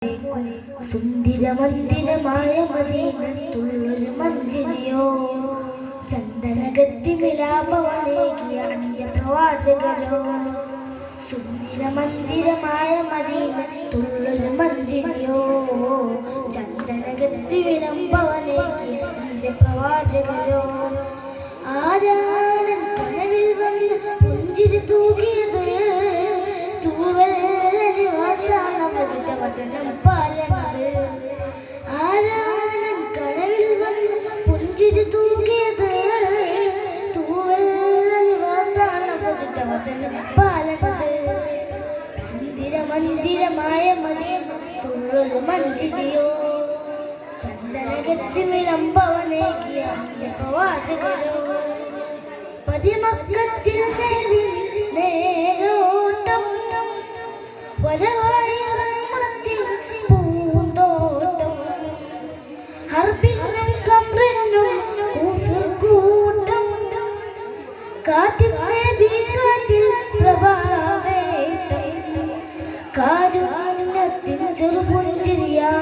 സുന്ദര മന്ദിരമായ മദീനത്തുള്ളൊരു മഞ്ചരിയോ ചന്ദനഗത്തി മിലാപവനേകിയ അന്ത്യപ്രവാചകരോ. സുന്ദര മന്ദിരമായ മദീനത്തുള്ളൊരു മഞ്ചരിയോ ചന്ദനഗത്തി വിളംബവനേകിയ അന്ത്യപ്രവാചകരോ. ആരാണ് കനവിൽ വന്ന് പുഞ്ചിരി തൂകിയത്? തൂവൽ വചനം പാലണത്. ആരാണ് കനവിൽ വന്ന് പുഞ്ചിരി തൂകിയത്? തൂവൽ വചനം പാലണത്. സുന്ദര മന്ദിരമായ മദീനത്തുള്ളൊരു മഞ്ചരിയോ ചന്ദനഗത്തി വിളംബവനേകിയ അന്ത്യപ്രവാചകരോ. പതിമക്കത്തിൽ നേരോട്ടം വരവായി പൂന്തോട്ടം ഹർബിനും കമ്രനും കൂട്ടം കാറ്റിൽ കാറ്റിൽ പ്രഭാവേട്ടം കാരുണ്യത്തിൻ ചെറുപുഞ്ചിരിയാനന്ദം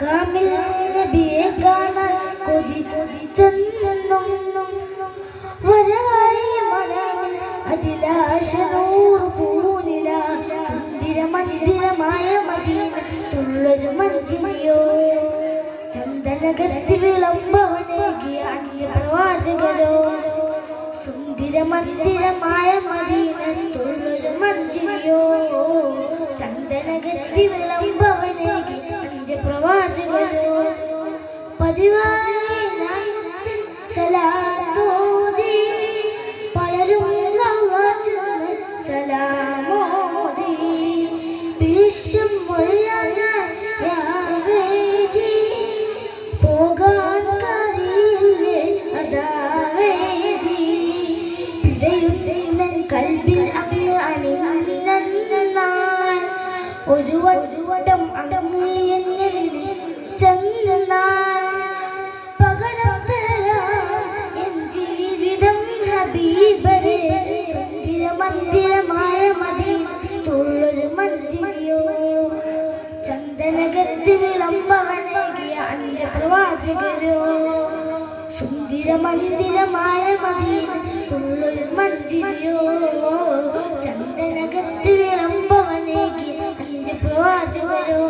കാമിൽ നബിയെ കാണാൻ കൊതിച്ചെന്നും വരവായി മനാവിൽ അതിലാശനൂർ പൂനില. സുന്ദര മന്ദിരമായ മദീനത്തുള്ളൊരു മഞ്ചരിയോ ചന്ദനഗത്തി വിളംബവനേകിയ അന്ത്യപ്രവാചകരോ. സുന്ദര മന്ദിരമായ മദീനത്തുള്ളൊരു മഞ്ചരിയോ ചന്ദനഗത്തി വിളംബവനേകിയ അന്ത്യപ്രവാചകരോ. പതിവായി സലാത്തോതി പലരും സലാമോദി വിശ്വം വേദി പോകാൻ കഴിയില്ലേ അതാവേദി പിടയുന്നൻ കൽബിൽ അങ്ങ് അണിയണിനാൾ ഒരു വട്ടം അങ്ങ് എന്നെ വിളിച്ചെന്നാൽ പകരം തരാം എൻ ജീവിതം ഹബീബരേ. സുന്ദര മന്ദിരമായ മദീനത്തുള്ളൊരു മഞ്ചരിയോ ചന്ദനഗത്തി വിളംബവനേകിയ അന്ത്യപ്രവാചകരോ. സുന്ദര മന്ദിരമായ മദീനത്തുള്ളൊരു മഞ്ചരിയോ ചന്ദനഗത്തി വിളംബവനേകിയ അന്ത്യപ്രവാചകരോ.